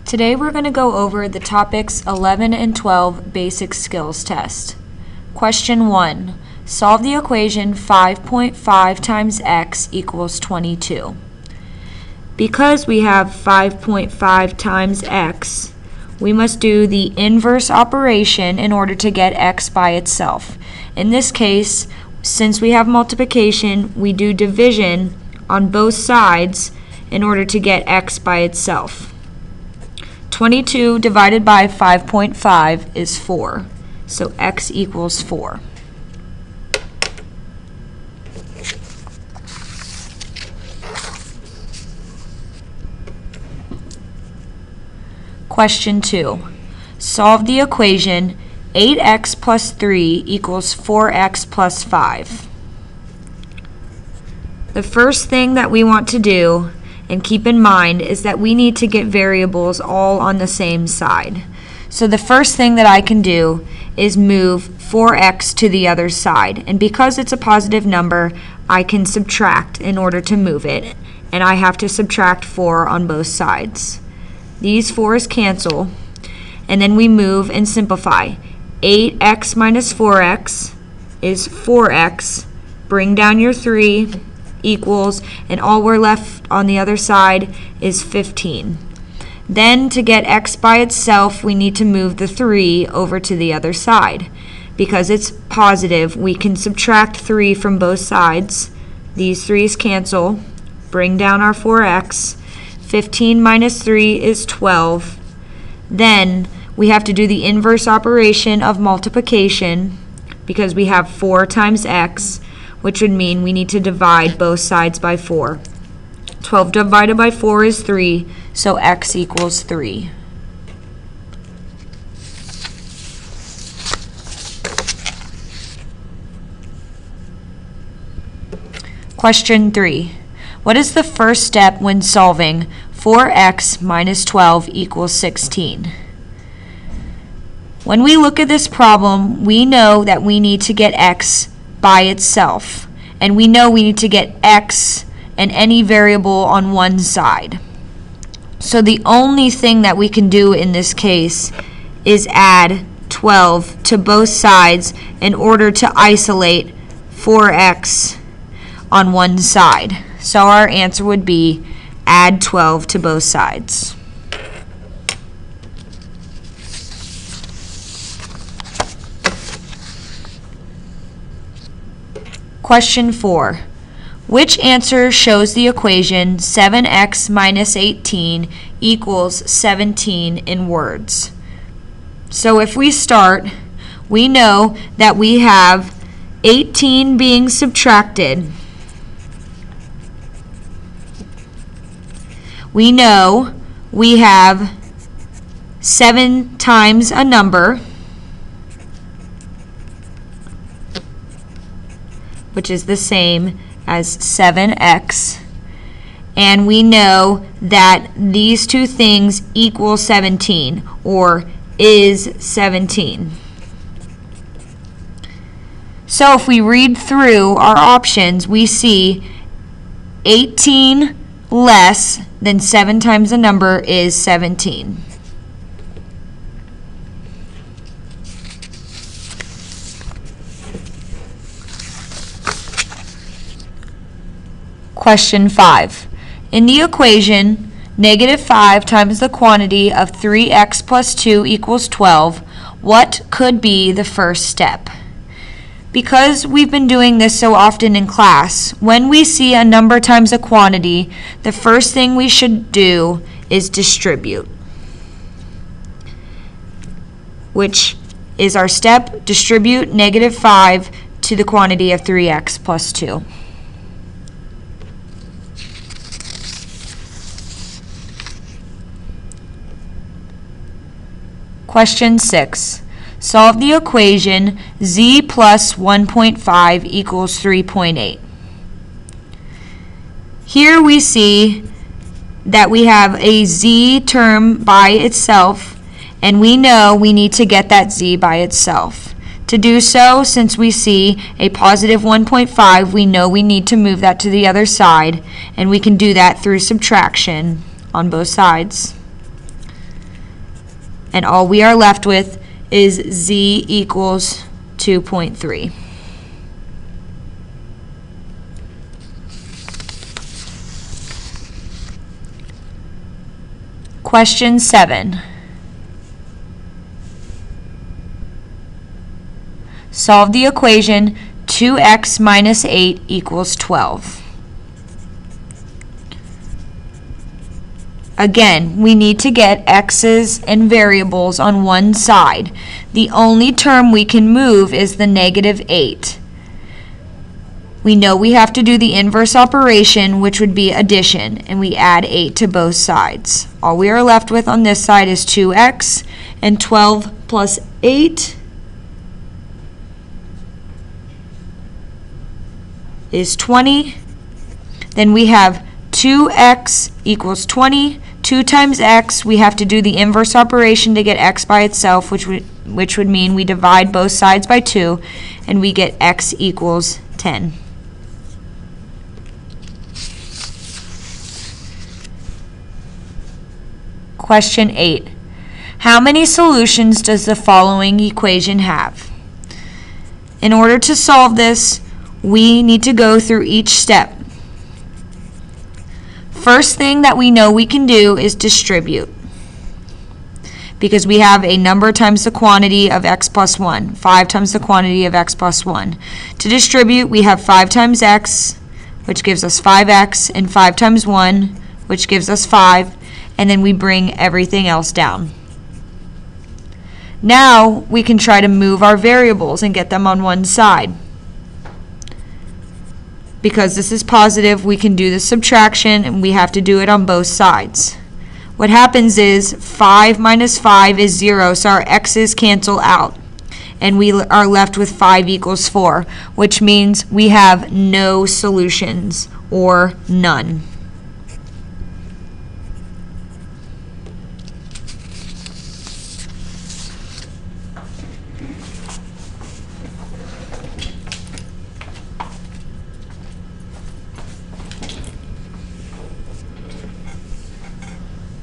Today we're going to go over the topics 11 and 12 basic skills test. Question 1. Solve the equation 5.5 times x equals 22. Because we have 5.5 times x, we must do the inverse operation in order to get x by itself. In this case, since we have multiplication, we do division on both sides in order to get x by itself. 22 divided by 5.5 is 4, so x equals 4. Question 2. Solve the equation 8x plus 3 equals 4x plus 5. The first thing that we want to do and keep in mind is that we need to get variables all on the same side. So the first thing that I can do is move 4x to the other side. And because it's a positive number, I can subtract in order to move it. And I have to subtract 4 on both sides. These 4's cancel. And then we move and simplify. 8x minus 4x is 4x. Bring down your 3. Equals, and all we're left on the other side is 15. Then to get x by itself, we need to move the 3 over to the other side. Because it's positive, we can subtract 3 from both sides. These 3's cancel. Bring down our 4x. 15 minus 3 is 12. Then we have to do the inverse operation of multiplication because we have 4 times x, which would mean we need to divide both sides by 4. 12 divided by 4 is 3, so x equals 3. Question 3. What is the first step when solving 4x minus 12 equals 16? When we look at this problem, we know that we need to get x by itself, and we know we need to get x and any variable on one side. So the only thing that we can do in this case is add 12 to both sides in order to isolate 4x on one side. So our answer would be add 12 to both sides. Question 4. Which answer shows the equation 7x minus 18 equals 17 in words? So if we start, we know that we have 18 being subtracted. We know we have 7 times a number, which is the same as 7x, and we know that these two things equal 17, or is 17. So if we read through our options, we see 18 less than 7 times a number is 17. Question 5. In the equation, negative 5 times the quantity of 3x plus 2 equals 12, what could be the first step? Because we've been doing this so often in class, when we see a number times a quantity, the first thing we should do is distribute, which is our step, distribute negative 5 to the quantity of 3x plus 2. Question 6. Solve the equation z plus 1.5 equals 3.8. Here we see that we have a z term by itself, and we know we need to get that z by itself. To do so, since we see a positive 1.5, we know we need to move that to the other side, and we can do that through subtraction on both sides. And all we are left with is z equals 2.3. Question 7. Solve the equation 2x minus 8 equals 12. Again, we need to get x's and variables on one side. The only term we can move is the negative 8. We know we have to do the inverse operation, which would be addition, and we add 8 to both sides. All we are left with on this side is 2x, and 12 plus 8 is 20. Then we have 2x equals 20. 2 times x, we have to do the inverse operation to get x by itself, which would mean we divide both sides by 2, and we get x equals 10. Question 8. How many solutions does the following equation have? In order to solve this, we need to go through each step. First thing that we know we can do is distribute, because we have a number times the quantity of x plus 1, 5 times the quantity of x plus 1. To distribute, we have 5 times x, which gives us 5x, and 5 times 1, which gives us 5, and then we bring everything else down. Now we can try to move our variables and get them on one side. Because this is positive, we can do the subtraction, and we have to do it on both sides. What happens is 5 minus 5 is 0, so our x's cancel out. And we are left with 5 equals 4, which means we have no solutions, or none.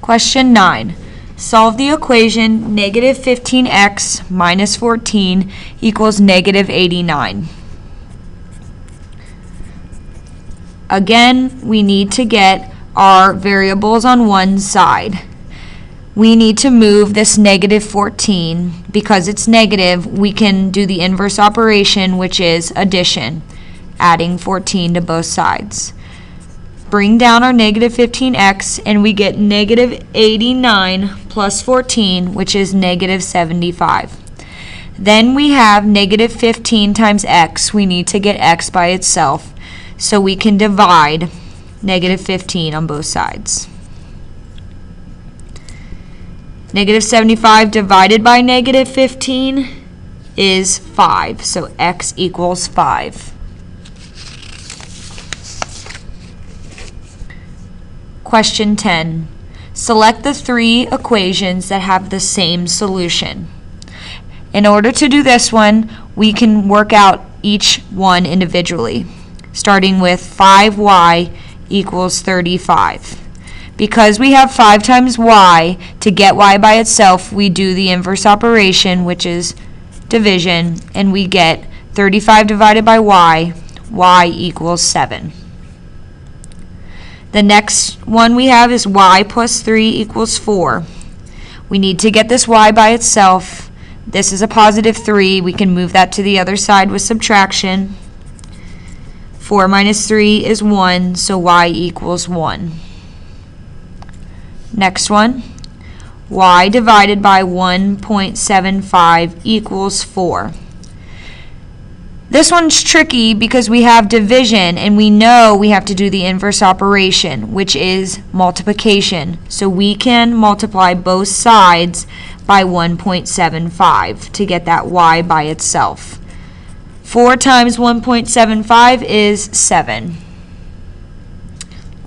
Question 9. Solve the equation negative 15x minus 14 equals negative 89. Again, we need to get our variables on one side. We need to move this negative 14. Because it's negative, we can do the inverse operation, which is addition, adding 14 to both sides. Bring down our negative 15x, and we get negative 89 plus 14, which is negative 75. Then we have negative 15 times x. We need to get x by itself, so we can divide negative 15 on both sides. Negative 75 divided by negative 15 is 5, so x equals 5. Question 10. Select the 3 equations that have the same solution. In order to do this one, we can work out each one individually, starting with 5y equals 35. Because we have 5 times y, to get y by itself, we do the inverse operation, which is division, and we get 35 divided by y equals 7. The next one we have is y plus 3 equals 4. We need to get this y by itself. This is a positive 3. We can move that to the other side with subtraction. 4 minus 3 is 1, so y equals 1. Next one, y divided by 1.75 equals 4. This one's tricky because we have division, and we know we have to do the inverse operation, which is multiplication. So we can multiply both sides by 1.75 to get that y by itself. 4 times 1.75 is 7.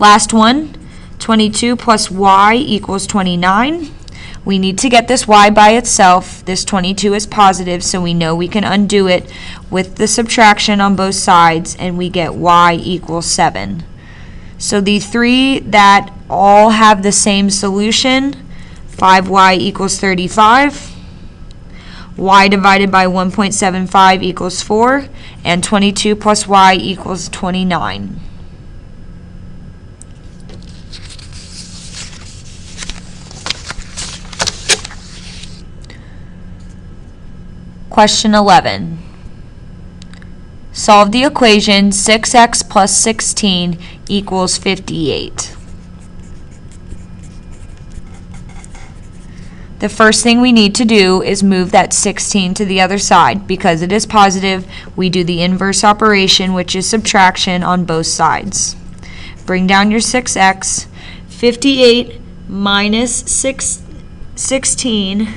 Last one, 22 plus y equals 29. We need to get this y by itself. This 22 is positive, so we know we can undo it with the subtraction on both sides, and we get y equals 7. So the 3 that all have the same solution, 5y equals 35. Y divided by 1.75 equals 4. And 22 plus y equals 29. Question 11. Solve the equation 6x plus 16 equals 58. The first thing we need to do is move that 16 to the other side. Because it is positive, we do the inverse operation, which is subtraction on both sides. Bring down your 6x. 58 minus 16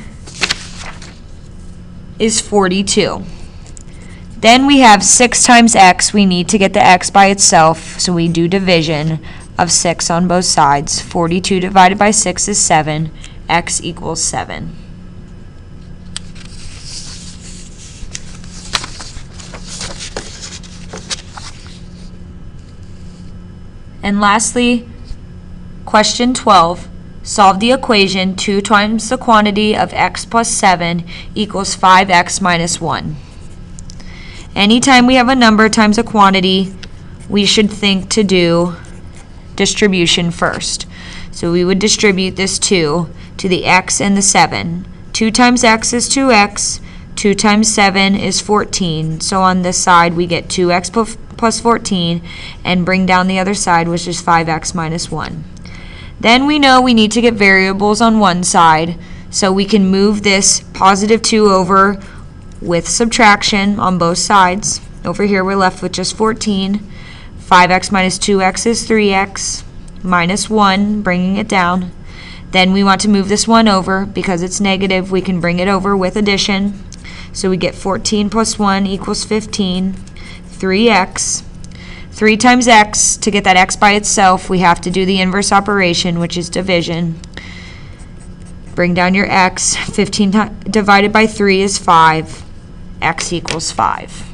is 42. Then we have 6 times x. We need to get the x by itself, so we do division of 6 on both sides. 42 divided by 6 is 7. X equals 7. And lastly, question 12. Solve the equation 2 times the quantity of x plus 7 equals 5x minus 1. Anytime we have a number times a quantity, we should think to do distribution first. So we would distribute this 2 to the x and the 7. 2 times x is 2x. 2 times 7 is 14. So on this side we get 2x plus 14 and bring down the other side, which is 5x minus 1. Then we know we need to get variables on one side, so we can move this positive 2 over with subtraction on both sides. Over here we're left with just 14. 5x minus 2x is 3x minus 1, bringing it down. Then we want to move this 1 over. Because it's negative, we can bring it over with addition. So we get 14 plus 1 equals 15. 3x. 3 times x, to get that x by itself, we have to do the inverse operation, which is division. Bring down your x. 15 divided by 3 is 5. X equals 5.